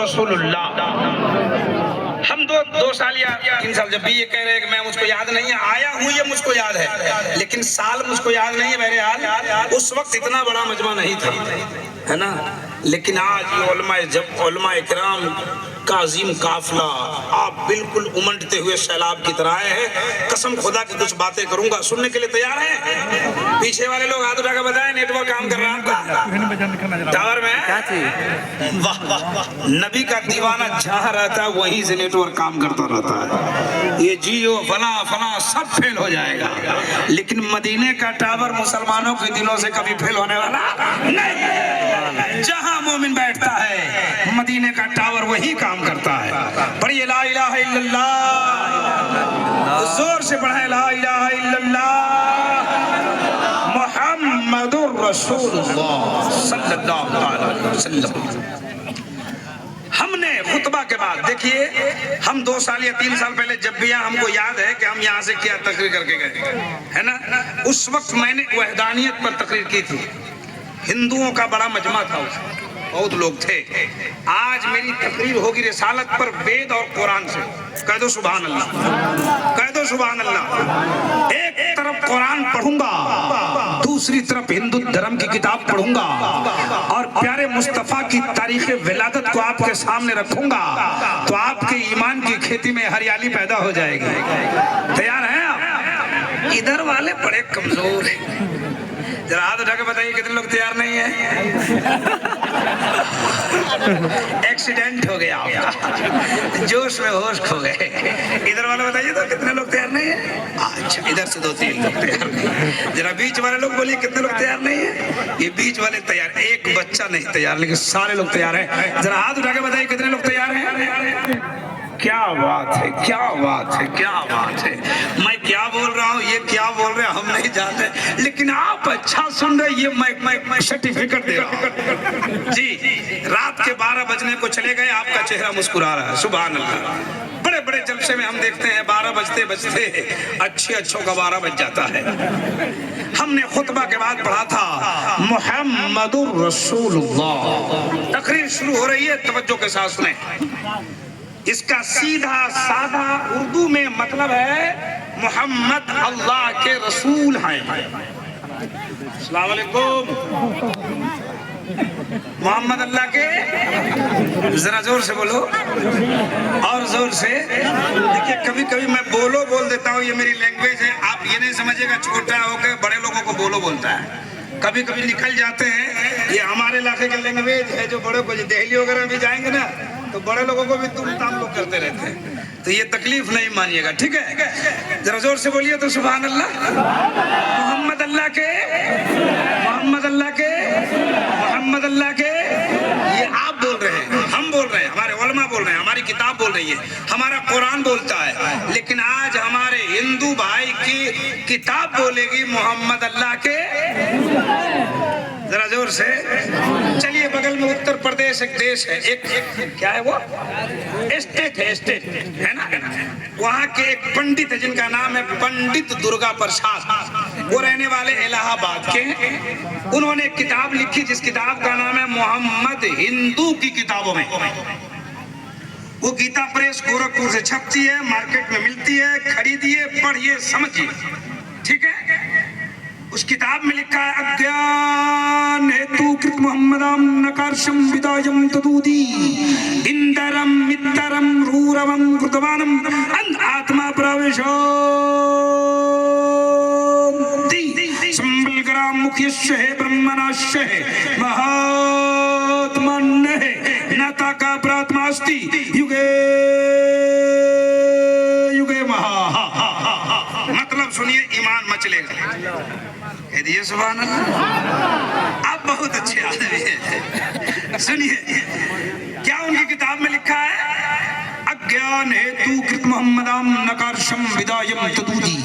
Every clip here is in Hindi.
रसूलुल्लाह। हम दो साल या 3 साल जब भी ये कह रहे हैं कि मैं मुझको याद नहीं है, आया हूँ ये मुझको याद है, लेकिन साल मुझको याद नहीं है। बहरहाल उस वक्त इतना बड़ा मजमा नहीं था, है ना। लेकिन आज ये उलमा इकराम का अजीम काफिला आप बिल्कुल उमड़ते हुए सैलाब की तरह आए हैं। कसम खुदा की कुछ बातें करूंगा, सुनने के लिए तैयार हैं? पीछे वाले लोग हाथ उठा कर बताएं, नेटवर्क काम कर रहा है टावर में? वाह वाह वाह, नबी का दीवाना जहां रहता है वहीं से नेटवर्क काम करता रहता है। ये जियो फला फला सब फेल हो जाएगा, लेकिन मदीने का टावर मुसलमानों के दिलों से कभी फेल होने वाला नहीं। जहां मोमिन बैठता है मदीने का टावर वही काम करता है। पढ़िए ला इलाहा इल्लल्लाह, जोर से पढ़ाए ला इलाहा इल्लल्लाह मुहम्मदुर रसूलुल्लाह सल्लल्लाहु अलैहि वसल्लम। हमने खुतबा के बाद देखिए, हम 2 साल या 3 साल पहले जब भी यहाँ, हमको याद है कि हम यहाँ से क्या तकरीर करके गए, है ना। उस वक्त मैंने वहदानियत पर तकरीर की थी। हिंदुओं का बड़ा मजमा था, बहुत लोग थे। आज मेरी तकरीर होगी रिसालत पर, वेद और कुरान से। कह दो सुभान अल्लाह, कह दो सुभान अल्लाह। एक तरफ कुरान पढ़ूंगा, दूसरी तरफ हिंदू धर्म की किताब पढ़ूंगा और प्यारे मुस्तफा की तारीख विलादत को आपके सामने रखूंगा, तो आपके ईमान की खेती में हरियाली पैदा हो जाएगी। तैयार हैं आप? इधर वाले बड़े कमजोर हैं, जरा हाथ उठा के बताइए कितने लोग तैयार नहीं है? एक्सीडेंट हो गया आपका, जोश में होश खो गए। इधर वाले बताइए तो कितने लोग तैयार नहीं है? अच्छा, इधर से 2-3 लोग तैयार नहीं। जरा बीच वाले लोग बोलिए कितने लोग तैयार नहीं है? ये बीच वाले तैयार, एक बच्चा नहीं तैयार, लेकिन सारे लोग तैयार हैं। जरा हाथ उठा के बताइए कितने लोग तैयार हैं? क्या बात है, क्या बात है, क्या बात है। मैं क्या बोल रहा हूँ, ये क्या बोल रहे हैं हम नहीं जानते, लेकिन आप अच्छा सुन रहे, ये मैं सर्टिफिकेट दे रहा हूँ जी। रात के 12 बजने को चले गए, आपका चेहरा मुस्कुरा रहा है, सुभान अल्लाह। बड़े बड़े जलसे में हम देखते हैं 12 बजते बजते अच्छों का 12 बज जाता है। हमने खुतबा के बाद पढ़ा था मुहम्मदुर रसूलुल्लाह। तकरीर शुरू हो रही है, तवज्जो के साथ सुने। इसका सीधा साधा उर्दू में मतलब है मोहम्मद अल्लाह के रसूल हैं। अस्सलाम वालेकुम। मोहम्मद अल्लाह के, जरा जोर से बोलो और जोर से। देखिए कभी कभी मैं बोलो बोल देता हूँ, ये मेरी लैंग्वेज है। आप ये नहीं समझिएगा छोटा होकर बड़े लोगों को बोलो बोलता है। कभी कभी निकल जाते हैं, ये हमारे इलाके की लैंग्वेज है। जो बड़े को दिल्ली वगैरह भी जाएंगे ना, तो बड़े लोगों को भी तुम ताम लोग करते रहते हैं, तो ये तकलीफ नहीं मानिएगा, ठीक है। जरा जोर से बोलिए तो सुभान अल्लाह। मोहम्मद अल्लाह के, मोहम्मद अल्लाह के, मोहम्मद अल्लाह के। ये आप बोल रहे हैं, हम बोल रहे हैं, हमारे उलमा बोल रहे हैं, हमारी किताब बोल रही है, हमारा कुरान बोलता है। लेकिन आज हमारे हिंदू भाई की किताब बोलेगी मोहम्मद अल्लाह के। जरा जोर से। चलिए, बगल में उत्तर प्रदेश एक देश है, एक क्या है वो, स्टेट है, स्टेट है ना। वहाँ के एक पंडित है जिनका नाम है पंडित दुर्गा प्रसाद। वो रहने वाले इलाहाबाद के हैं। उन्होंने एक किताब लिखी जिस किताब का नाम है मोहम्मद हिंदू की किताबों में। वो गीता प्रेस गोरखपुर से छपती है, मार्केट में मिलती है, खरीदिए, पढ़िए, समझिए, ठीक है। उस किताब में लिखा है अज्ञान हेतु कृत मोहम्मदम नकारशम विदायम तदूदी इंदरम मित्रम रूरवम कृतवानम अंध आत्मा प्रवेशो संबल ग्राम मुख्यस्य है ब्रह्मणास्य है महात्मन है नाता का प्रात्मास्ति युगे युगे महा। मतलब सुनिए, ईमान मचलेगा। दिए सुभान अल्लाह। आप बहुत अच्छे आदमी हैं। सुनिए क्या उनकी किताब में लिखा है, अज्ञान हेतु कृत मोहम्मदम नकारशम विदायम तदूदी।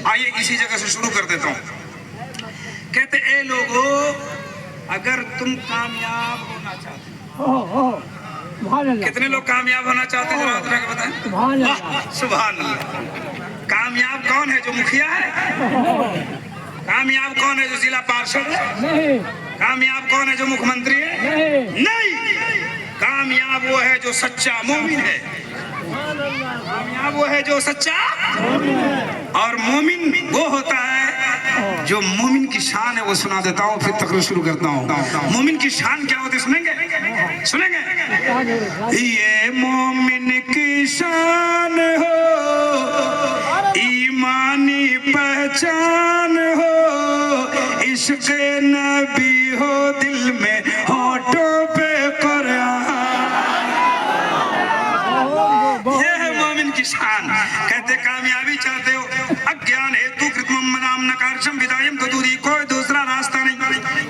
आइए इसी जगह से शुरू कर देता हूँ। कहते ए लोगो, अगर तुम कामयाब होना चाहते, कितने लोग कामयाब होना चाहते हैं जरा हाथ बताएं। सुभान अल्लाह। कामयाब कौन है? जो मुखिया है। कामयाब कौन है? जो जिला पार्षद है। कामयाब कौन है? जो मुख्यमंत्री है। नहीं, कामयाब वो है जो सच्चा मोमिन है। कामयाब वो है जो सच्चा, और मोमिन वो होता है जो मोमिन की शान है। वो सुना देता हूँ, फिर तकरीर शुरू करता हूँ। मोमिन की शान क्या होती है, सुनेंगे? सुनेंगे? ये मोमिन की शान हो, ईमानी पहचान हो, इश्क़ नबी हो, दिल में होठों पे कुरान। ये है मोमिन की शान। कहते कामयाबी चाहते हो, अज्ञान हेतु कृत्रिम नाम नकारशम विदायम कदूरी, कोई दूसरा रास्ता नहीं,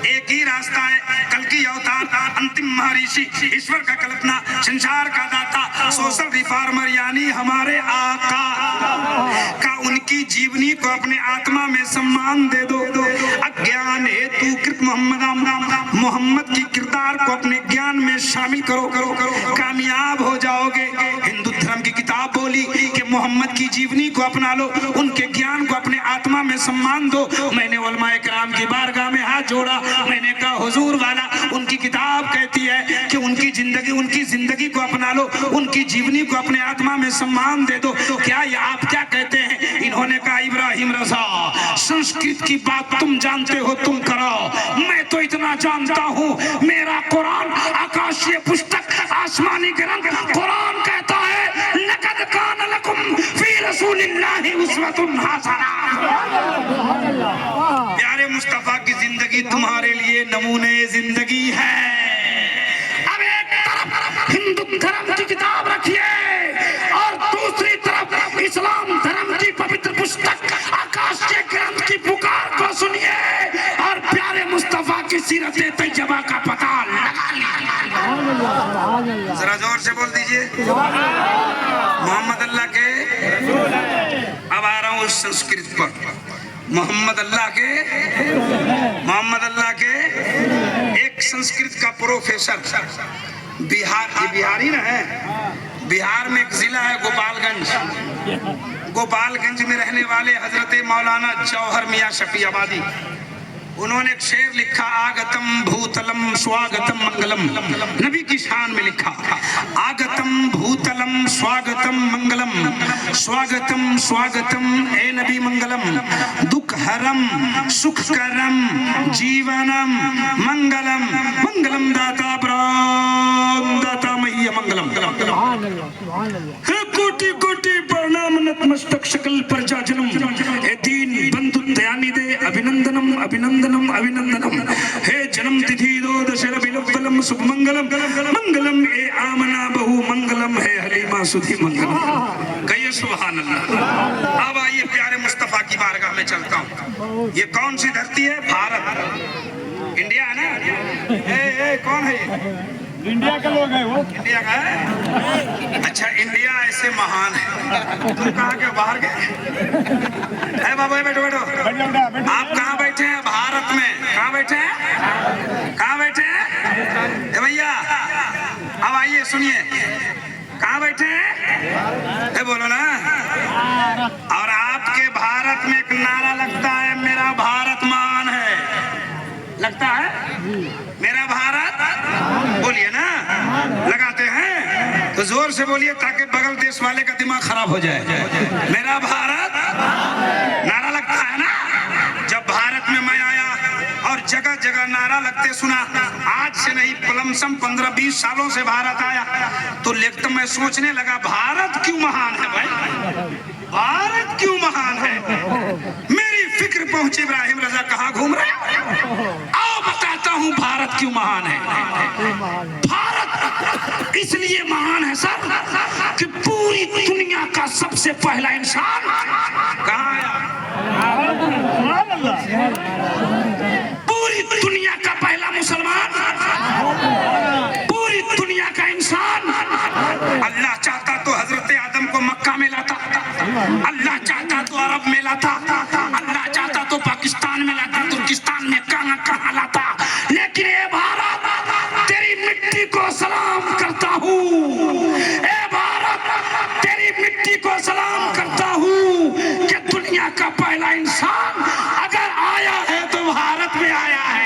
एक ही रास्ता है। कल की अवतार, अंतिम महर्षि, ईश्वर का कल्पना, संसार का दाता, सोशल रिफॉर्मर यानी हमारे आका का उनकी जीवनी को अपने आत्मा में सम्मान दे दो। अज्ञान हेतु कृत मोहम्मद की किरदार को अपने ज्ञान में शामिल करो, कामयाब हो जाओगे। हिंदू धर्म की किताब बोली कि मोहम्मद की जीवनी को अपना लो, उनके ज्ञान को अपने आत्मा में सम्मान दो। मैंने उलमाए किराम की बारगाह में हाथ जोड़ा, मैंने कहा हुजूर वाला, उनकी किताब कहती है कि उनकी जिंदगी को अपना लो, उनकी जीवनी को अपने आत्मा में सम्मान दे दो। तो क्या ये आप क्या कहते हैं? इन्होंने कहा इब्राहिम रजा, संस्कृत की बात तुम जानते हो, तुम कराओ, मैं तो इतना जानता हूँ, मेरा कुरान आकाशीय पुस्तक, आसमानी ग्रंथ कुरान कहता है लक़द कान लकुम फी रसूलिल्लाहि उस्वतुन हसना। प्यारे मुस्तफा की जिंदगी तुम्हारे लिए नमूने जिंदगी है। अब एक तरफ हिंदू धर्म की किताब रखिए और दूसरी तरफ इस्लाम धर्म की पवित्र पुस्तक आकाशीय ग्रंथ की पुकार को सुनिए और प्यारे मुस्तफा की सीरत तैयबा का पता लगा लीजिए। जरा जोर से बोल दीजिए, मोहम्मद अल्लाह के। अब आ रहा हूँ उस संस्कृत पर। मोहम्मद अल्लाह के एक संस्कृत का प्रोफेसर, बिहारी ना है, बिहार में एक जिला है गोपालगंज में रहने वाले हजरत मौलाना जौहर मियाँ शफी आबादी, उन्होंने एक शेर लिखा, आगतम भूतलम स्वागतम मंगलम। नबी की शान में लिखा, आगतम भूतलम स्वागतम मंगलम, स्वागतम स्वागतम ए नबी मंगलम, दुख हरम सुख करम जीवनम मंगलम, मंगलम दाता प्राण दाता मैया मंगलम। कोटि कोटि प्रणाम नतमस्तक शकल प्रजा जनम, ए दीन बंधु दयानि दे अभिनंदनम अभिनंदनम अभिनंदनम। हे जन्म तिथि दो दशरथ बिलवलम शुभ मंगलम, मंगलम ए आमना बहु मंगलम, है हलीमा सुधी मंगलम। कहिए सुभान अल्लाह। अब आइए प्यारे मुस्तफा की बारगाह में चलता हूँ। ये कौन सी धरती है? भारत, इंडिया है ना? कौन है ये? इंडिया के लोग हैं वो। इंडिया का है? अच्छा, इंडिया ऐसे महान है। तुम कहाँ के? बाहर के? बाबा बैठो बैठो। आप कहाँ बैठे हैं? भारत में। कहाँ बैठे हैं? कहाँ बैठे हैं? भैया अब आइए सुनिए, कहाँ बैठे हैं? बोलो ना। और आपके भारत में एक नारा लगता है, मेरा भारत महान है, लगता है मेरा भारत, बोलिए ना, लगाते हैं तो जोर से बोलिए ताकि बगल देश वाले का दिमाग खराब हो जाए। मेरा भारत नारा लगता है ना। जब भारत में मैं आया और जगह जगह नारा लगते सुना, आज से नहीं लमसम 15-20 सालों से भारत आया, तो लेकिन मैं सोचने लगा भारत क्यों महान है भाई, भारत क्यों महान है। मेरी फिक्र पहुंची, इब्राहिम रजा कहाँ घूम रहे हो? आओ बताता हूँ भारत क्यों महान है। भारत इसलिए महान है सर कि पूरी दुनिया का सबसे पहला इंसान कहाँ आया? पूरी दुनिया का पहला मुसलमान, पूरी दुनिया का इंसान। अल्लाह चाहता तो हजरत आदम को मक्का में लाता, अल्लाह चाहता तो अरब में लाता, अल्लाह चाहता तो पाकिस्तान में लाता, तुर्किस्तान में कहाँ कहाँ लाता, लेकिन ये भारत तेरी मिट्टी को सलाम करता हूँ, ए भारत तेरी मिट्टी को सलाम करता हूँ कि दुनिया का पहला इंसान अगर आया है तो भारत में आया है।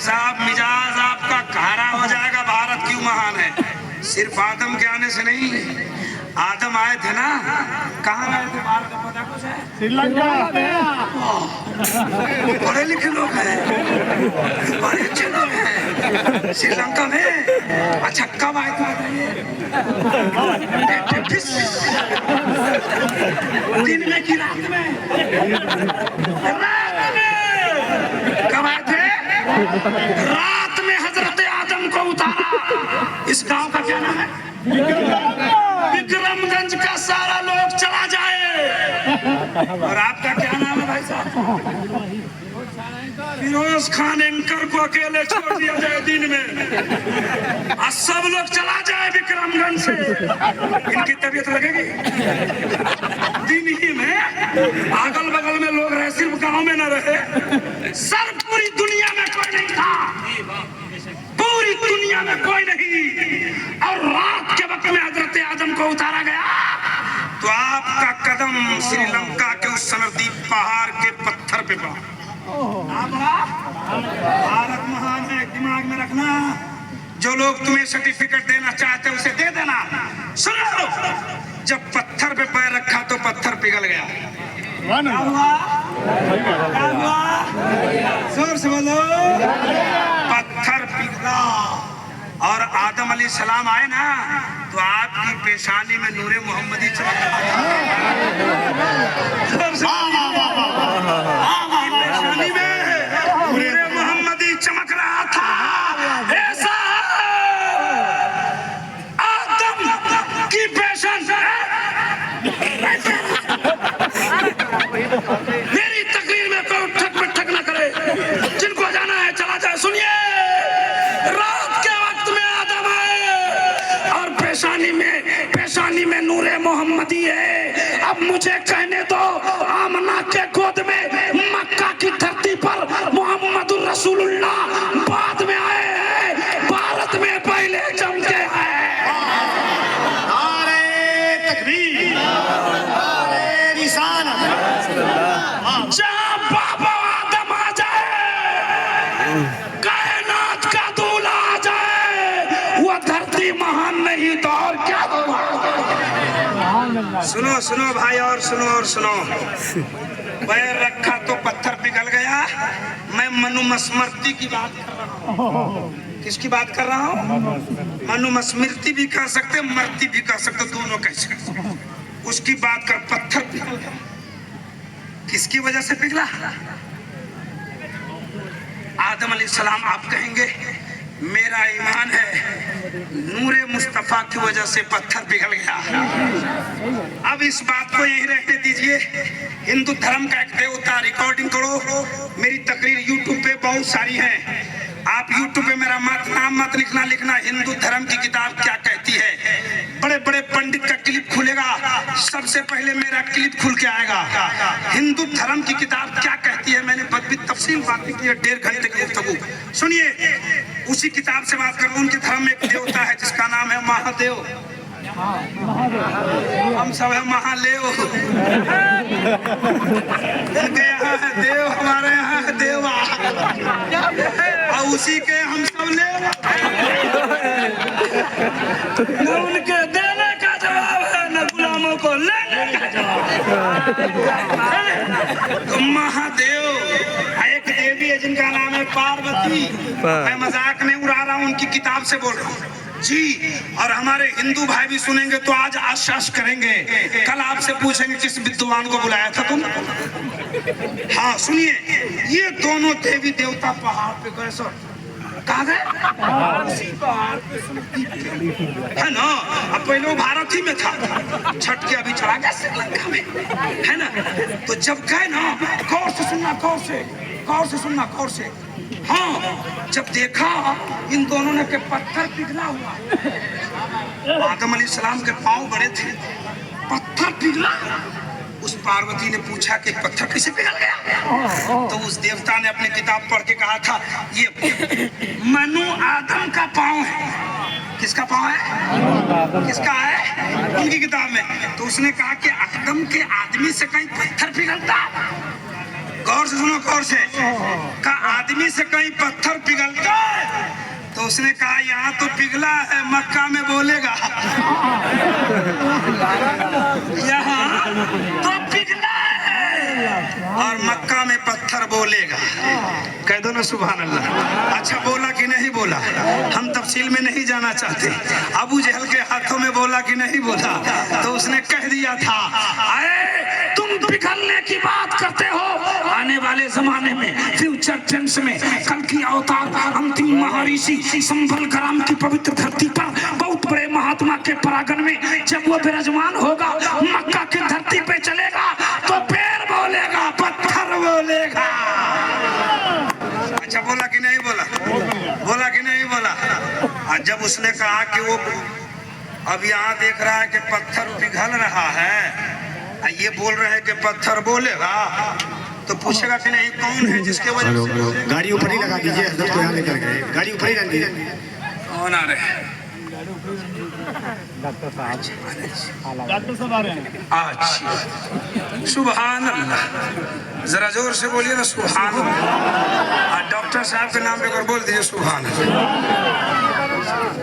साहब मिजाज आपका खारा हो जाएगा। भारत क्यों महान है? सिर्फ आदम के आने से नहीं, आदम आए थे ना, कहाँ आए थे? भारत का पता कुछ है? श्रीलंका। बड़े लिखे लोग हैं, बड़े अच्छे लोग हैं श्रीलंका में। अच्छा कब आए थे बताइए? दिन में की रात में? रात में। कब आए थे? रात में हजरत आदम को उतारा। इस गांव का क्या नाम है? विक्रमगंज का सारा लोग चला जाए। और आपका क्या नाम है भाई साहब? फिरोज खान एंकर को अकेले छोड़ दिया जाए दिन में, और सब लोग चला जाए विक्रमगंज से। इनकी तबीयत लगेगी दिन ही में? अगल बगल में लोग रहे, सिर्फ गांव में न रहे। सर पूरी दुनिया में कोई नहीं था, पूरी दुनिया में कोई नहीं। और रात के वक्त में हजरत आदम को उतारा गया तो आपका कदम श्रीलंका के उस समरदीप पहाड़ के पत्थर पे पड़ा। भारत महान है, दिमाग में रखना। जो लोग तुम्हें सर्टिफिकेट देना चाहते उसे दे देना। सुनो, जब पत्थर पे पैर रखा तो पत्थर पिघल गया। क्या हुआ? क्या हुआ? जोर से बोलो। पत्थर पिघला और आदम अलैहिस्सलाम आए ना, तो आपकी पेशानी में नूरे मोहम्मदी चमक रहा था। पेशानी में नूरे मोहम्मदी चमक रहा था। ऐसा आदम की पेशान मेरी तकरीर में कोई ठक में ठक न करे। जिनको जाना है चला जाए। सुनिए, रात के वक्त में आदम आए और पेशानी में नूरे मोहम्मदी है। अब मुझे कहने दो, आमना के गोद में मक्का की धरती पर मोहम्मदुर रसूलुल्लाह बाद में आए हैं, भारत में पहले चमके हैं। नारे तकबीर, नारे रिसालत। जहाँ बाबा आदम आ जाए, कायनात का दूल्हा आ जाए, वो धरती महान नहीं तो और क्या होगा? सुनो सुनो भाई, और सुनो और सुनो। पैर रखा तो पत्थर पिघल गया। मैं मनुस्मृति की बात कर रहा हूँ। किसकी बात कर रहा हूँ? मनुस्मृति भी कह सकते, मृति भी कह सकते, दोनों कह सकते। उसकी बात कर। पत्थर पिघल गया, किसकी वजह से पिघला? आदम अलैहिस्सलाम। आप कहेंगे मेरा ईमान है नूरे मुस्तफा की वजह से पत्थर पिघल गया। अब इस बात को यहीं रहने दीजिए। हिंदू धर्म का एक देवता, रिकॉर्डिंग करो। मेरी तकरीर यूट्यूब पे बहुत सारी है। आप यूट्यूब पे मेरा नाम मत लिखना। हिंदू धर्म की किताब क्या कहती है। बड़े बड़े पंडित का क्लिप खुलेगा, सबसे पहले मेरा क्लिप खुल के आएगा। हिंदू धर्म की किताब क्या कहती है, मैंने बड़ी तफसील बात की है, 1.5 घंटे की गुफ्तगू। सुनिए, उसी किताब से बात करूं। उनके धर्म में एक देवता है जिसका नाम है महादेव। हम सब है महादेव। उनके यहाँ है देव, हमारे यहाँ है देवा, और उसी के हम सब ले। न उनके देने का जवाब है, न गुलामों को लेने का जवाब है। तो महादेव एक देवी है जिनका नाम है पार्वती। मैं मजाक में उड़ा रहा हूँ, उनकी किताब से बोल रहा हूँ जी। और हमारे हिंदू भाई भी सुनेंगे तो आज आश्वास करेंगे। कल आपसे पूछेंगे किस विद्वान को बुलाया था तुम। हाँ सुनिए, ये दोनों देवी देवता पहाड़ पे गए। सर कहाँ गए? है ना। अब पहले वो भारत ही में था, छठ के अभी चढ़ा गया श्रीलंका में, है ना। तो जब गए ना, गौर से सुनना, गौर से सुनना। हाँ, जब देखा इन दोनों ने के पत्थर पिघला हुआ। आदम अलैहिस्सलाम के पांव बड़े थे, पत्थर पिघला। उस पार्वती ने पूछा कि पत्थर कैसे पिघल गया? तो उस देवता ने अपनी किताब पढ़ के कहा था, ये मनु आदम का पांव है। किसका पांव है? किसका है? उनकी किताब में। तो उसने कहा कि आदम के आदमी से कहीं पत्थर पिघलता? गौर से सुनो, गौर से। का आदमी से कहीं पत्थर पिघलता तो उसने कहा यहाँ तो पिघला है, मक्का में बोलेगा। यहाँ तो पिघला है और मक्का में पत्थर बोलेगा। कह दो ना सुभान अल्लाह। अच्छा बोला कि नहीं बोला, हम तफसील में नहीं जाना चाहते। अबू जहल के हाथों में बोला कि नहीं बोला, तो उसने कह दिया था, अरे तुम पिघलने की बात करते हो, आने वाले जमाने में फ्यूचर टेंस में कल की अवतार अंतिम महर्षि संभल ग्राम की पवित्र धरती पर बहुत बड़े महात्मा के परागण में जब वो विराजमान होगा, मक्का की धरती पे चलेगा तो पैर बोलेगा, पत्थर बोलेगा। अच्छा बोला कि नहीं बोला, बोला कि नहीं बोला। और जब उसने कहा कि वो अब यहाँ देख रहा है कि पत्थर पिघल रहा है, ये बोल रहे हैं कि पत्थर बोलेगा, तो पूछेगा कि नहीं कौन है जिसके वजह से। गाड़ी ऊपर ही लगा दीजिए, हजरत को यहाँ लेकर गए, गाड़ी ऊपर ही रख दीजिए। कौन आ रहे हैं? डॉक्टर साहब आ रहे हैं। अच्छा सुभान अल्लाह, जरा जोर से बोलिए ना सुभान अल्लाह। और डॉक्टर साहब के नाम पे अगर बोल दीजिए सुभान अल्लाह।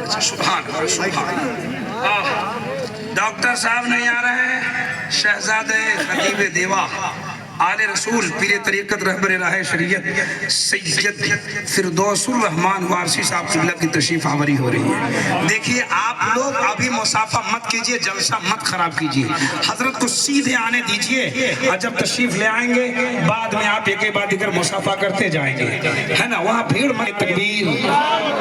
अच्छा सुभान अल्लाह। डॉक्टर साहब नहीं आ रहे हैं, शहजादे खतीब देवा आले रसूल पीरे तरीक़त रहबर राह शरीयत सैयद फिरदौसुर रहमान वारसी साहब किबला की तशरीफ आवरी हो रही है। देखिए आप लोग अभी मुसाफा मत कीजिए, जलसा मत खराब कीजिए, हजरत को सीधे आने दीजिए। और जब तशरीफ ले आएंगे बाद में आप एक बाद दिकर मुसाफा करते जाएंगे, है ना। वहाँ भीड़ में तकबीर,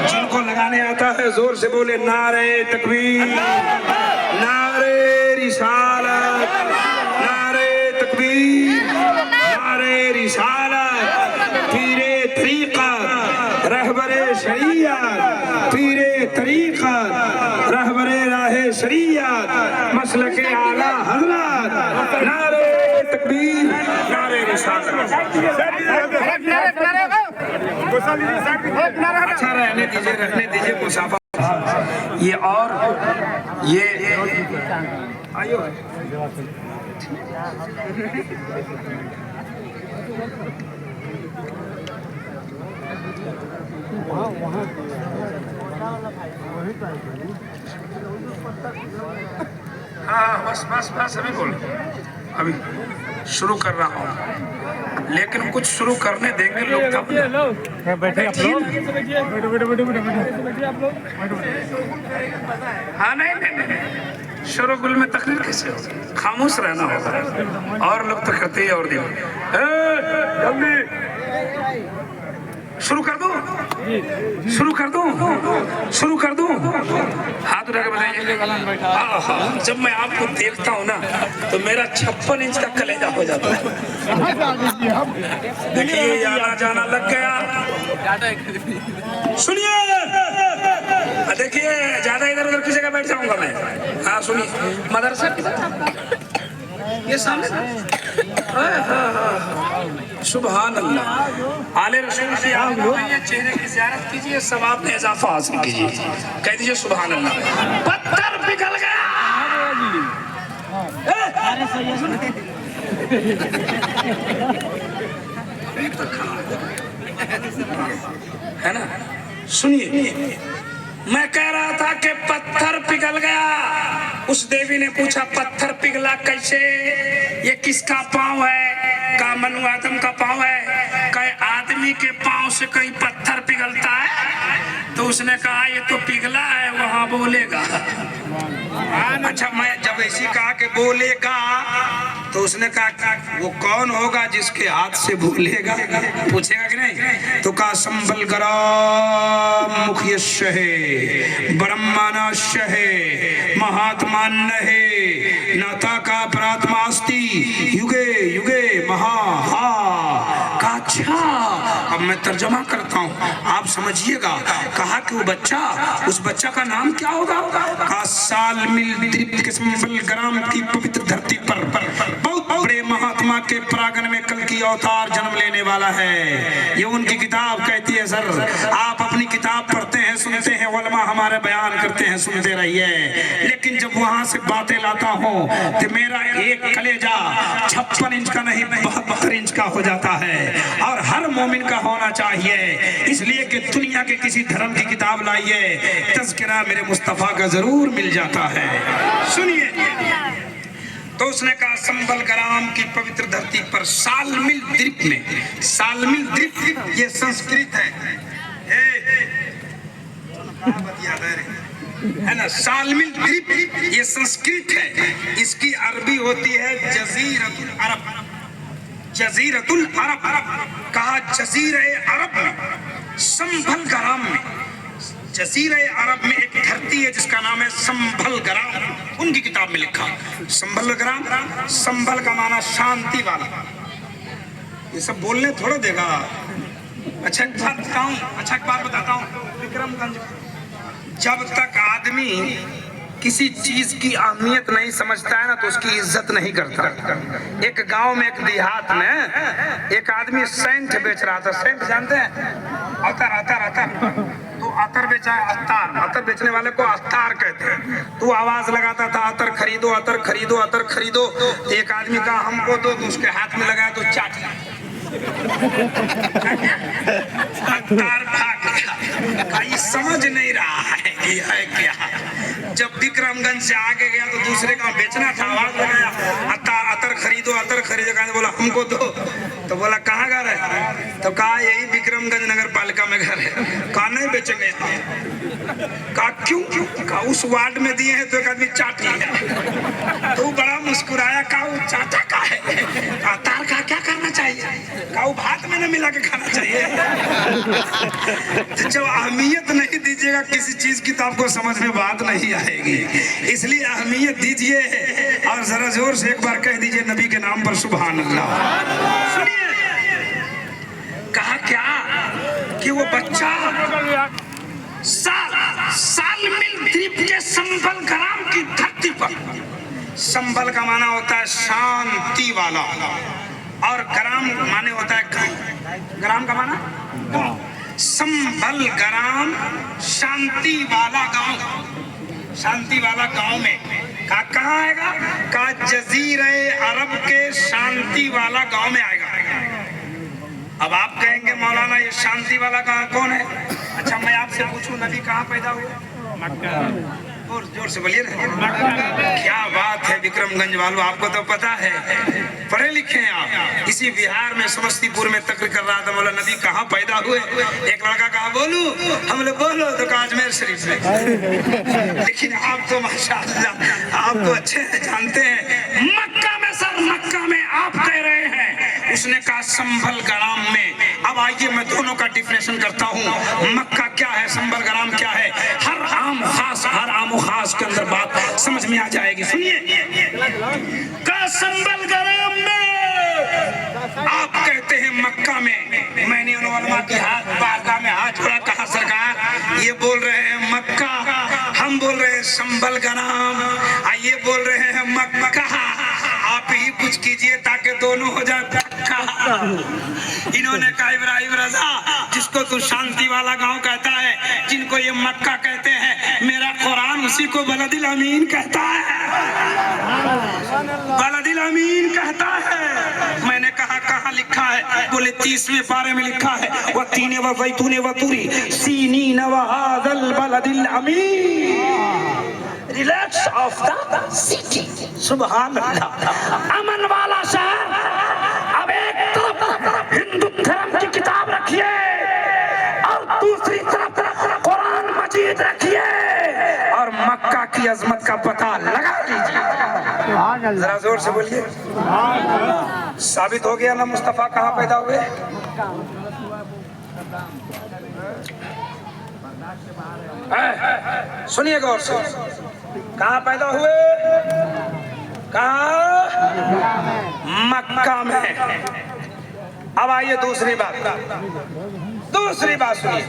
जिनको लगाने आता है जोर से बोले नारे तकबीर, नारे रिसालत, नारे तकबीर, नारे रिसालत, पीरे तरीक़त रहबरे शरीयत, पीरे तरीक़त रहबरे राहे शरीयत, मसलके आला हज़रत, नारे तकबीर, नारे रिसालत। अच्छा रहने दीजिए मुसाफा। ये और ये आयो हाँ बस अभी बोल, अभी शुरू कर रहा हूँ, लेकिन कुछ शुरू करने देंगे लोग तब ना। बैठे आप लोग, बैठे आप लोग। हाँ नहीं शुरू गुल में तकरीर कैसे होगी, खामोश रहना होगा। और लोग तो करते ही और जल्दी शुरू कर दो, शुरू कर दो, शुरू कर दो। हाथ उठा के बताइए। जब मैं आपको देखता हूँ ना तो मेरा 56 इंच का कलेजा हो जाता है। देखिए ये आना जाना लग गया। सुनिए, देखिए ज्यादा इधर उधर की जगह बैठ जाऊंगा मैं। हाँ सुनिए, मदरसा ये सामने सुभान अल्लाह। आले रसूल की ये चेहरे की ज़ियारत कीजिए, सवाब में इजाफा हासिल कीजिए। कह दीजिए सुभान अल्लाह। पत्थर पिघल गया, है ना। सुनिए, मैं कह रहा था कि पत्थर पिघल गया। उस देवी ने पूछा पत्थर पिघला कैसे, ये किसका पाँव है? का मनु आदम का पाँव है। कई आदमी के पाँव से कहीं पत्थर पिघलता है? तो उसने कहा ये तो पिघला है, वहाँ बोलेगा। अच्छा मैं जब ऐसी कहा कि बोलेगा, तो उसने कहा वो कौन होगा जिसके हाथ से बोलेगा? पूछेगा कि नहीं? तो कहा संबल ग्राम मुखियस्य है, ब्रह्मानस्य है, महात्मा है, नाता का प्रात्मास्ति युगे युगे महा हा। अच्छा अब मैं तर्जमा करता हूँ, आप समझिएगा। कहा कि वो बच्चा, उस बच्चा का नाम क्या होगा? का साल मिल दीप्त के संबल ग्राम की पवित्र धरती पर बहुत बड़े महात्मा के प्रांगण में कल की अवतार जन्म लेने वाला है। ये उनकी किताब कहती है। सर आप अपनी किताब पढ़ते हैं, सुनते हैं, उलमा हमारे बयान करते हैं, सुनते रहिए। लेकिन जब वहां से बातें लाता हूँ तो मेरा एक कलेजा 56 इंच का नहीं 72 इंच का हो जाता है। और हर मोमिन का होना चाहिए, इसलिए कि दुनिया के किसी धर्म की किताब लाइए, तज़किरा मेरे मुस्तफा का जरूर मिल जाता है। सुनिए, तो उसने कहा संभल ग्राम की पवित्र धरती पर सालमिल द्वीप में, सालमिल द्वीप ये संस्कृत है ना, सालमिल द्वीप ये संस्कृत है, इसकी अरबी होती है जजीरतुल अरब। जजीरतुल अरब कहा जजीरे अरब में, संभल ग्राम में, जजीरे अरब में एक धरती है जिसका नाम है संभल ग्राम। उनकी किताब में लिखा संभल ग्राम, संभल का माना शांति वाला। ये सब बोलने थोड़ा देगा। अच्छा एक बात बताता हूँ, विक्रमगंज जब तक आदमी किसी चीज की अहमियत नहीं समझता है ना तो उसकी इज्जत नहीं करता। एक गांव में, एक देहात में एक आदमी सेंट बेच रहा था। सेंट जानते हैं? अतर तो अतर बेचा, अतर बेचने वाले को अतार कहते हैं। तो आवाज लगाता था अतर खरीदो, अतर खरीदो, अतर खरीदो। एक आदमी कहा हमको दो, तो उसके हाथ में लगाया तो चाट अतार भाग गया। ये समझ नहीं रहा है कि है क्या। जब विक्रमगंज से आगे गया तो दूसरे का बेचना था, आवाज लगाया अतर खरीदो, अतर खरीदो। बोला हमको दो, तो बोला कहाँ घर है? तो कहा यही विक्रमगंज नगर पालिका में घर है। कहा नहीं बेचेंगे। कहा क्यों? कहा उस वार्ड में दिए हैं तो एक आदमी चाट लिया। तो बड़ा मुस्कुराया, कहा वो चाटा का है, अतार का क्या करना चाहिए? कहा वो भात में न मिला के खाना चाहिए। जब अहमियत नहीं दीजिएगा किसी चीज की तो आपको समझ में बात नहीं आएगी। इसलिए अहमियत दीजिए और जरा जोर से एक बार कह दीजिए नबी के नाम पर सुभान अल्लाह। सुनिए, कहा क्या कि वो बच्चा सालमिल द्वीप के संभल ग्राम की धरती पर, संभल का माना होता है शांति वाला और ग्राम माने होता है गांव। ग्राम का माना गांव। संभल ग्राम शांति वाला गांव, शांति वाला गांव में कहाँ आएगा? कहा जजीरे अरब के शांति वाला गांव में आएगा। अब आप कहेंगे मौलाना ये शांति वाला गांव कौन है? अच्छा मैं आपसे पूछूं, नबी कहाँ पैदा हुए? मक्का। और जोर से बोलिए ना। क्या बात है विक्रमगंज वालों, आपको तो पता है, पढ़े लिखे हैं आप। इसी बिहार में समस्तीपुर में तकरीर कर रहा था, बोला नबी कहाँ पैदा हुए? एक लड़का कहा बोलू, हम लोग बोलो तो कहा अजमेर शरीफ में। लेकिन आप तो माशाअल्लाह आप तो अच्छे हैं, जानते हैं मक्का में। सर मक्का में आप कह रहे हैं, उसने कहा संभल ग्राम में। अब आइए मैं दोनों का डिफिनेशन करता हूँ, मक्का क्या है, संभल ग्राम क्या है। हर आम खास के अंदर बात समझ में आ जाएगी। सुनिए, का संभल ग्राम में आप कहते हैं मक्का में। मैंने उन उलमा के हाथ बारगाह में हाथ जोड़ा, कहा सरकार ये बोल रहे हैं मक्का, हम बोल रहे हैं संभल ग्राम, ये बोल रहे हैं मक्का। आप ही कुछ कीजिए ताकि दोनों हो जाए पक्का। इन्होंने कहा इब्राहिम रजा, जिसको तू शांति वाला गांव कहता है, जिनको ये मक्का कहते हैं, मेरा कुरान उसी को बलदिल अमीन कहता है, बलदिल अमीन कहता है। मैंने कहा कहाँ लिखा है? बोले 30वें पारे में लिखा है, वह तीने व ज़ैतूने व तूरी सीनीन व हाज़ल बलदिल अमीन, रिलैक्स ऑफ द सिटी। सुभान अल्लाह, अमन वाला शहर। अब एक तरफ हिंदू धर्म की किताब रखिए और दूसरी तरफ कुरान मजीद रखिए और मक्का की अजमत का पता लगा लीजिए। जरा जोर से बोलिए। साबित हो गया ना मुस्तफा कहाँ पैदा हुए? सुनिए गौर से, कहाँ पैदा हुए? कहाँ? मक्का में। अब आइए दूसरी बात सुनिए,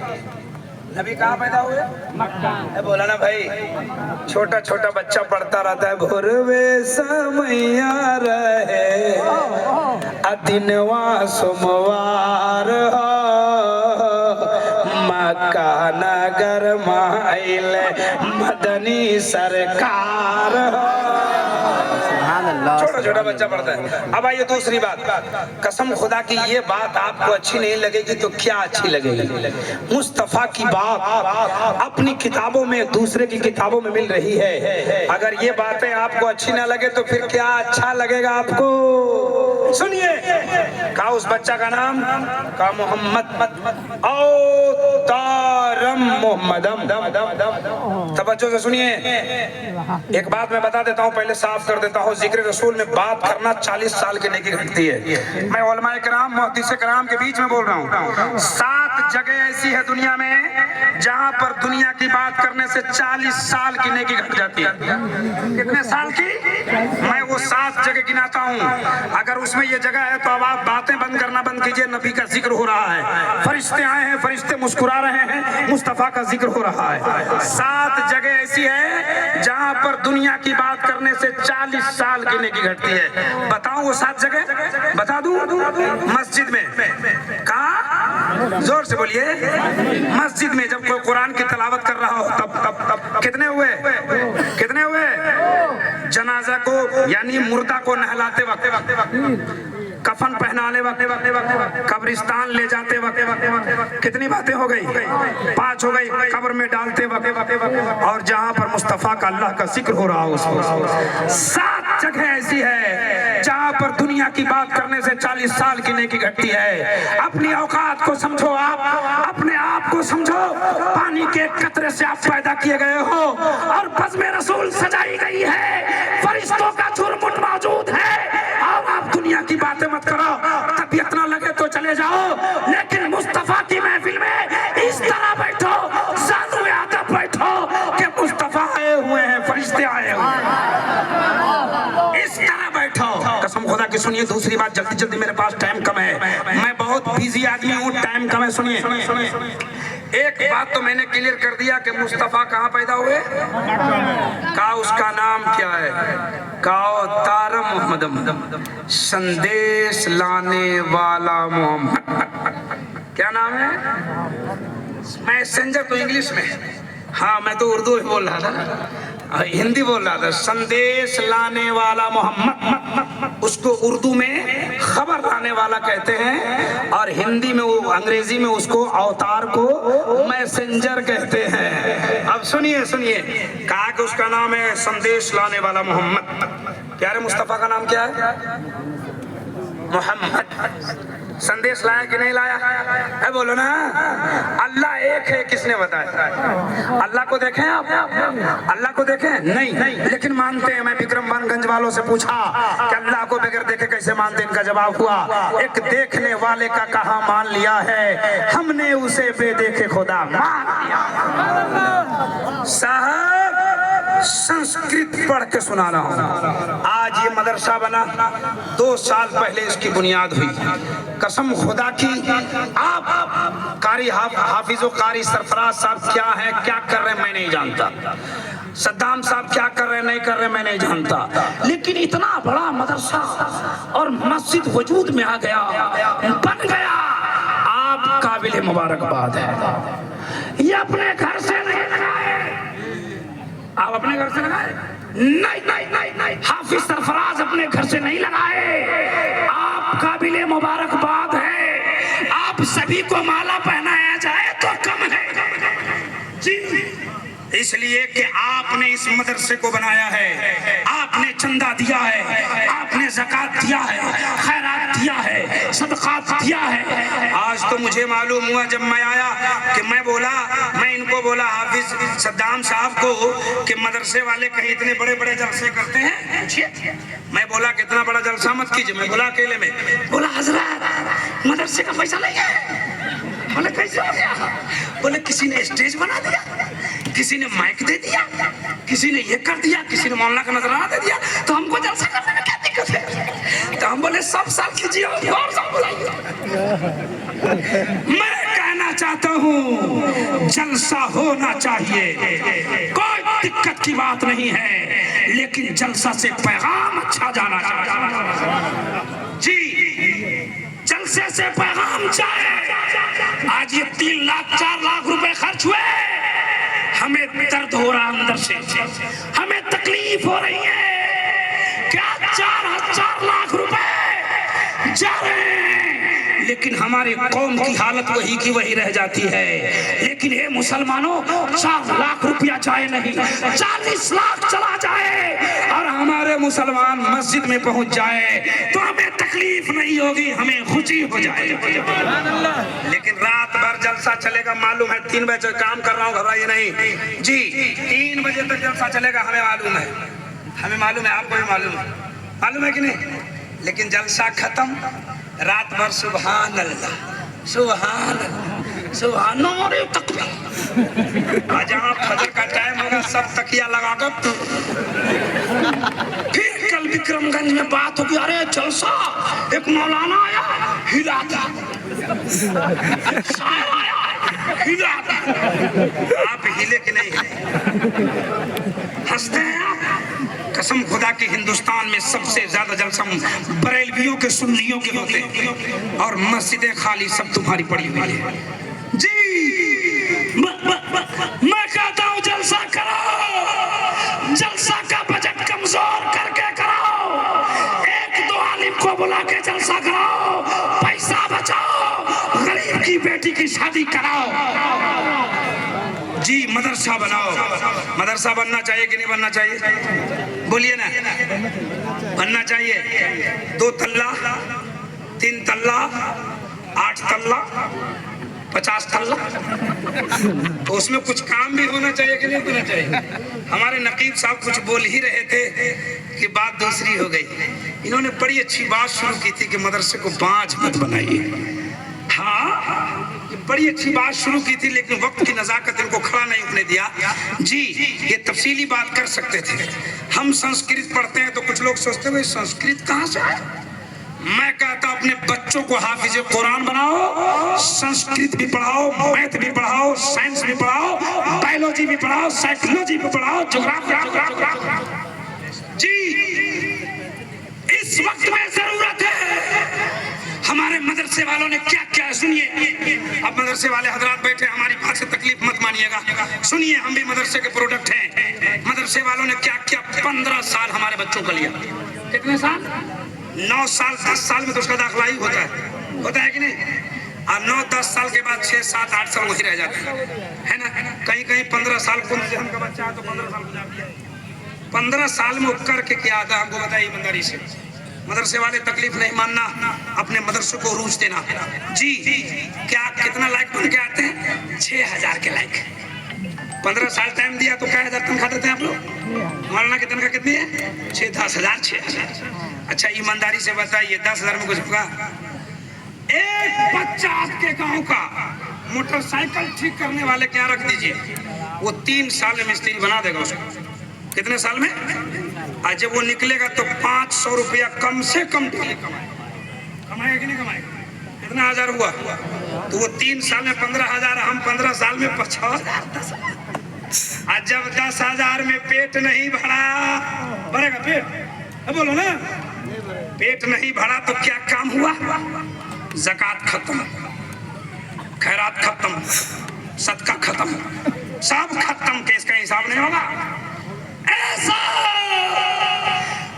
नबी कहाँ पैदा हुए? मक्का। बोला ना भाई, छोटा छोटा बच्चा पढ़ता रहता है, भोरवे समैया रहे अदिनवा सोमवार मक्का नगर माइल मदनी सरकार। छोटा छोटा बच्चा पढ़ता है। अब आइए दूसरी बात, कसम खुदा की ये बात आपको अच्छी नहीं लगेगी तो क्या अच्छी लगेगी। मुस्तफा की बात अपनी किताबों में दूसरे की किताबों में मिल रही है, अगर ये बातें आपको अच्छी ना लगे तो फिर क्या अच्छा लगेगा आपको। सुनिए, कहा उस बच्चा का नाम, कहा मोहम्मद औतारम मोहम्मदम। तवज्जो से सुनिए, एक बात मैं बता देता हूँ, पहले साफ कर देता हूँ, जिक्र रसूल में बात करना 40 साल की नेकी घटती है। मैं उलमाए कराम मुहद्दिस कराम के बीच में बोल रहा हूँ। 7 जगह ऐसी है दुनिया में जहाँ पर दुनिया की बात करने से 40 साल की नेकी घट जाती है। कितने साल की? मैं वो 7 जगह गिनाता हूँ। अगर उसमें ये जगह है तो अब आप बातें बंद करना बंद कीजिए। नबी का जिक्र हो रहा है, फरिश्ते आए हैं, फरिश्ते मुस्कुरा रहे हैं, मुस्तफा का जिक्र हो रहा है। 7 जगह ऐसी है जहाँ पर दुनिया की बात करने से 40 साल की नेकी घटती है। बताऊं वो 7 जगह? बता दूं? मस्जिद में। कहाँ? जोर से बोलिए। मस्जिद में जब कोई कुरान की तिलावत कर रहा हो तब कितने हुए? कितने हुए? जनाजा को यानी मुर्दा को नहलाते वक्त, कफन पहनाने वक्त, कब्रिस्तान ले जाते वक्त, कितनी बातें हो गई? 5 हो गई। कब्र में डालते वक्त और जहां पर मुस्तफा का अल्लाह का जिक्र हो रहा हो। 7 जगह ऐसी है जहां पर दुनिया की बात करने से 40 साल की नेकी घटती है। अपनी औकात को समझो, आप अपने आप को समझो। पानी के कतरे से आप पैदा किए गए हो और बज़्म रसूल सजाई गई है, फरिश्तों का झुरमुट मौजूद है। अब आप दुनिया की बातें मत करो, तबीयत ना लगे तो चले जाओ, लेकिन मुस्तफा की महफिल में इस तरह बैठो, ज़ानू आदब बैठो कि मुस्तफा आए हुए हैं, फरिश्ते आए हुए हैं, इस तरह बैठो। कसम खुदा की सुनिए। दूसरी बात, जल्दी जल्दी, मेरे पास टाइम कम है, मैं बहुत बिजी आदमी हूँ, टाइम कम है। सुनिए, एक बात तो मैंने क्लियर कर दिया कि मुस्तफा कहाँ पैदा हुए, कहा उसका नाम क्या है, कहा तारम मोहम्मदम, संदेश लाने वाला मोहम्मद। क्या नाम है? मैसेंजर तो इंग्लिश में, हाँ मैं तो उर्दू में बोल रहा था, हिंदी बोल रहा था। संदेश लाने वाला मोहम्मद, उसको उर्दू में खबर लाने वाला कहते हैं और हिंदी में, वो अंग्रेजी में उसको अवतार को मैसेंजर कहते हैं। अब सुनिए सुनिए, कहा कि उसका नाम है संदेश लाने वाला मोहम्मद। प्यारे मुस्तफा का नाम क्या है? मोहम्मद। संदेश लाया कि नहीं लाया है? बोलो ना। अल्लाह एक है, किसने बताया? अल्लाह को देखें आप? अल्लाह को देखें? नहीं, लेकिन मानते हैं। मैं विक्रमगंज वालों से पूछा कि अल्लाह को बगैर देखे कैसे मानते? इनका जवाब हुआ, एक देखने वाले का कहा मान लिया है, हमने उसे बेदेखे खुदा मान लिया। साहब संस्कृत पढ़ के सुना रहा हूँ। आज ये मदरसा बना, 2 साल पहले इसकी बुनियाद हुई। कसम खुदा की, आप कारी हाफिजो कारी सरफराज साहब क्या है, क्या कर रहे हैं मैं नहीं जानता, सद्दाम साहब क्या कर रहे हैं नहीं कर रहे मैं नहीं जानता, लेकिन इतना बड़ा मदरसा और मस्जिद वजूद में आ गया, बन गया। आप काबिल मुबारकबाद है। ये अपने घर से नहीं लगाए, आप अपने घर से लगाए? नहीं, हाफिज सरफराज अपने घर से नहीं लगाए। आप काबिले मुबारकबाद है। आप सभी को माला पहनाया जाए तो कम है जी, इसलिए कि आपने इस मदरसे को बनाया है, आपने चंदा दिया है, आपने ज़कात दिया है, खैरात दिया है, सदक़ात दिया है। आज तो मुझे मालूम हुआ जब मैं आया कि मैं इनको बोला हाफिज सद्दाम साहब को कि मदरसे वाले कहीं इतने बड़े बड़े जलसे करते हैं? मैं बोला कि इतना बड़ा जलसा मत कीजिए, मैं बोला अकेले में। बोला हजरत मदरसे का पैसा नहीं है। बोले कैसे हो गया? बोले किसी ने स्टेज बना दिया, किसी ने माइक दे दिया, किसी ने ये कर दिया, किसी ने मौलाना का नजराना दे दिया, तो हमको जलसा करने में क्या दिक्कत है? तो हम बोले सब साल कीजिए और सब बुलाइए। मैं कहना चाहता हूँ जलसा होना चाहिए, कोई दिक्कत की बात नहीं है, लेकिन जलसा से पैगाम अच्छा जाना चाहिए जी, जलसे से पैगाम जाए आज ये 3 लाख 4 लाख रुपए खर्च हुए, हमें दर्द हो रहा अंदर से, हमें तकलीफ हो रही है। क्या 4 लाख रुपए जा रहे हैं, लेकिन हमारे कौम की हालत वही की वही रह जाती है। लेकिन हे मुसलमानों, 4 लाख रुपया जाए नहीं, 40 लाख चला जाए और हमारे मुसलमान मस्जिद में पहुंच जाए तो हमें तकलीफ नहीं होगी, हमें खुशी हो जाए। लेकिन रात भर जलसा चलेगा, मालूम है 3 बजे काम कर रहा हूँ, घबराइए नहीं जी, 3 बजे तक जलसा चलेगा, हमें मालूम है, हमें मालूम है, आपको भी मालूम है कि नहीं। लेकिन जलसा खत्म, रात भर सुभान अल्लाह सुभान अल्लाह सुभान तकबीर। जहाँ फजर का टाइम होगा सब तकिया लगाकर फिर कल विक्रमगंज में बात होगी, अरे जलसा, एक मौलाना आया हिला था, हिला था। आप हिले कि नहीं हंसते हैं आप? कसम खुदा के हिंदुस्तान में सबसे ज्यादा जलसा बरेलवियों के सुन्नियों के होते हैं और मस्जिदें खाली सब तुम्हारी पड़ी हुई है जी। मैं कहता हूँ जलसा करो, जलसा का बजट कमजोर करके कराओ, 1-2 आलिम को बुला के जलसा कराओ, पैसा बचाओ, गरीब की बेटी की शादी कराओ जी। मदरसा बनाओ, मदरसा बनना चाहिए कि नहीं बनना चाहिए, बोलिए ना, बनना चाहिए। 2 तल्ला 3 तल्ला 8 तल्ला 50 तल्ला, तो उसमें कुछ काम भी होना चाहिए कि नहीं होना चाहिए। हमारे नकीब साहब कुछ बोल ही रहे थे कि बात दूसरी हो गई। इन्होंने बड़ी अच्छी बात शुरू की थी कि मदरसे को बांझ मत बनाइए। हाँ, ये बड़ी अच्छी बात शुरू की थी, लेकिन वक्त की नजाकत इनको खड़ा नहीं होने दिया जी। ये तफसीली बात कर सकते थे। हम संस्कृत पढ़ते हैं तो कुछ लोग सोचते हैं संस्कृत कहाँ से आया। मैं कहता अपने बच्चों को हाफिज कुरान बनाओ, संस्कृत भी पढ़ाओ, मैथ भी पढ़ाओ, साइंस भी पढ़ाओ, बायोलॉजी भी पढ़ाओ, साइकोलॉजी भी पढ़ाओ, ज्योग्राफी जी। इस वक्त में जरूरत है। हमारे मदरसे वालों ने क्या क्या, सुनिए, अब मदरसे वाले हजरात बैठे, हमारी बात से तकलीफ मत मानिएगा, सुनिए, हम भी मदरसे के प्रोडक्ट हैं। मदरसे वालों ने क्या क्या 15 साल हमारे बच्चों का लिया। कितने साल? 9 साल 10 साल में तो उसका दाखिला ही होता है कि नहीं। और 9-10 साल के बाद 6-7-8 साल वही रह जाता है ना। कहीं कहीं 15 साल को का बच्चा है तो 15 साल गुजार दिया। 15 साल में कर के क्या आता हमको बताइए ईमानदारी से। मदरसे वाले तकलीफ नहीं मानना, अपने मदरसे को रूज देना जी। क्या कितना लायक बन के आते हैं? 6000 के लायक। 15 साल टाइम दिया तो क्या 1000 तनख्वाह देते हैं आप लोग? मौलाना की तनख्वाह कितनी है? 6-10 हजार 6,000। अच्छा ईमानदारी से बताइए 10,000 में कुछ होगा? एक बच्चा आपके गांव का मोटरसाइकिल ठीक करने वाले के यहाँ रख दीजिए, वो 3 साल में मिस्त्री बना देगा उसको। कितने साल में? और जब वो निकलेगा तो 500 रुपया कम से कम कमाएगा कि नहीं कमाएगा? कितना हजार हुआ? तो वो 3 साल में 15,000, हम 15 साल में 6,000। और जब 10,000 में पेट नहीं भरा, भरेगा पेट? बोलो ना, पेट नहीं भरा तो क्या काम हुआ? ज़कात खत्म, खैरात खत्म, सदका खत्म, सब खत्म, केस का हिसाब नहीं होगा। ऐसा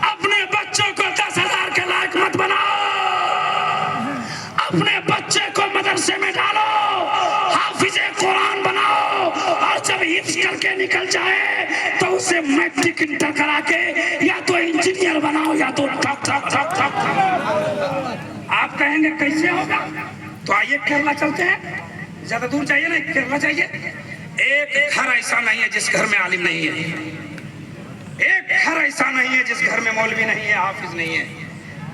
अपने बच्चों को 10,000 के लायक मत बनाओ। अपने बच्चे को मदरसे में डालो, हाफिज कुरान बनाओ, और जब हिफ्ज करके निकल जाए तो उसे मैट्रिक इंटर करा के या तो इंजीनियर बनाओ या तो डॉक्टर। आप कहेंगे कैसे होगा? तो आइए केरला चलते हैं, ज्यादा दूर चाहिए ना, केरला चाहिए। एक घर ऐसा नहीं है जिस घर में आलिम नहीं है, एक घर ऐसा नहीं है जिस घर में मौलवी नहीं है, हाफिज नहीं है।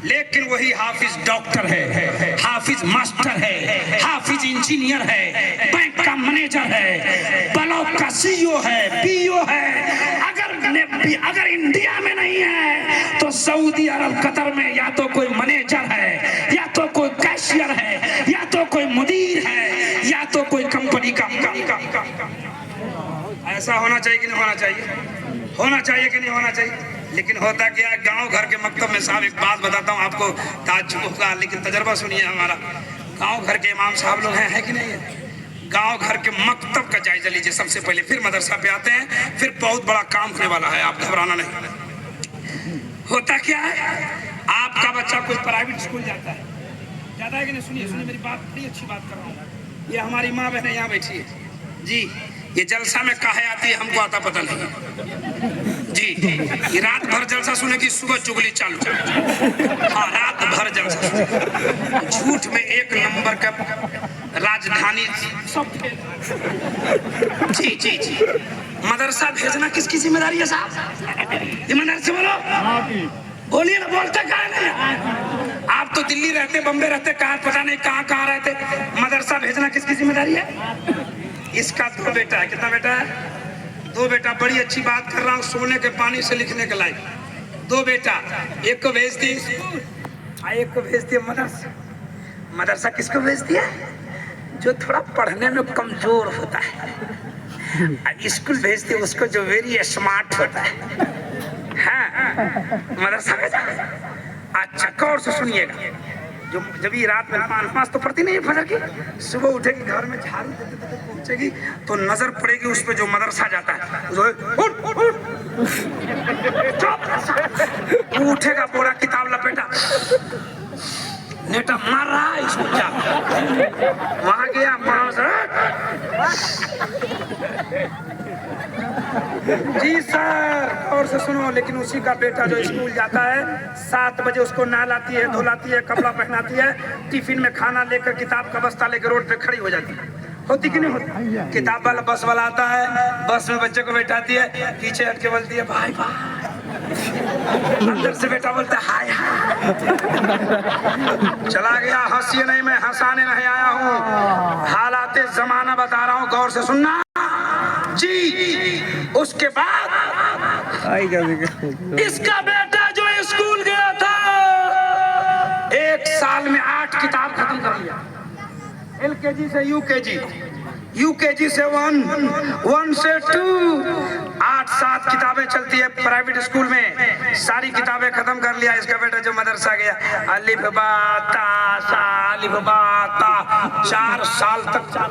लेकिन वही हाफिज डॉक्टर है, हाफिज मास्टर है, हाफिज इंजीनियर है, बैंक का मैनेजर है, ब्लॉक का सीईओ है, पीओ है। अगर इंडिया में नहीं है तो सऊदी अरब कतर में या तो कोई मैनेजर है, या तो कोई कैशियर है, या तो कोई मुदीर है, या तो कोई कंपनी का। ऐसा होना चाहिए कि नहीं होना चाहिए? होना चाहिए कि नहीं होना चाहिए? लेकिन होता क्या है, गांव घर के मकतब में साहब एक बात बताता हूँ आपको, ताज्जुब होगा, लेकिन तजर्बा सुनिए हमारा। गांव घर के इमाम साहब लोग हैं, है कि नहीं है? गांव घर के मकतब का जायजा लीजिए सबसे पहले, फिर मदरसा पे आते हैं। फिर बहुत बड़ा काम होने वाला है, आप घबराना नहीं। होता क्या है, आपका बच्चा कोई प्राइवेट स्कूल जाता है, जाता है कि नहीं? सुनिए सुनिए मेरी बात, बड़ी अच्छी बात कर रहा हूँ। ये हमारी माँ बहन यहाँ बैठी है जी, ये जलसा में काहे आती है हमको आता पता नहीं जी। ये रात भर जलसा सुनेगी, सुबह चुगली चालू। हाँ, रात भर जलसा, झूठ में एक नंबर का राजधानी सब। जी जी जी, मदरसा भेजना किसकी जिम्मेदारी है साहब? ईमानदार से बोलो, बोलिए ना, बोलते कहाँ नहीं? आप तो दिल्ली रहते, बम्बे रहते, कहाँ पता नहीं कहाँ रहते। मदरसा भेजना किसकी जिम्मेदारी है? इसका 2 बेटा है। कितना बेटा है? 2 बेटा। बड़ी अच्छी बात कर रहा हूँ, सोने के पानी से लिखने के लायक। 2 बेटा, एक को भेज दी स्कूल, एक को भेज दिया मदरसा। मदरसा किसको भेज दिया? जो थोड़ा पढ़ने में कमजोर होता है। स्कूल भेज दिया उसको जो वेरी स्मार्ट होता है। हाँ, मदरसा भेजा। अच्छा, गौर से सुनिएगा, जो जब ये रात में नमाज तो पढ़ती नहीं है फजर की, सुबह उठेगी, घर में झाड़ू देते देते पहुंचेगी तो नजर पड़ेगी उस पे जो मदरसा जाता है। वो उठेगा, पूरा किताब लपेटा, नेटा मार रहा है इसको, क्या वहां गया जी सर, और से सुनो। लेकिन उसी का बेटा जो स्कूल जाता है, 7 बजे उसको नहलाती है, धुलाती है, कपड़ा पहनाती है, टिफिन में खाना लेकर, किताब का बस्ता लेकर रोड पे खड़ी हो जाती है। होती कि नहीं होती? किताब वाला बस वाला आता है, बस में बच्चे को बैठाती है, पीछे हट के बोलती है भाई भाई, अंदर से बेटा बोलता है हाय हाय। चला गया, हंसिए नहीं, मैं हंसाने नहीं आया हूँ, हालात जमाना बता रहा हूँ, गौर से सुनना जी। उसके बाद इसका बेटा जो स्कूल गया था, 1 साल में 8 किताब खत्म कर लिया। LKG से UKG, UKG से 1, 1 से 2, 8-7 किताबें चलती है प्राइवेट स्कूल में, सारी किताबें खत्म कर लिया इसका बेटा जो मदरसा गया। अलिफ बा ता सा, अलिफ बा ता, 4 साल तक 4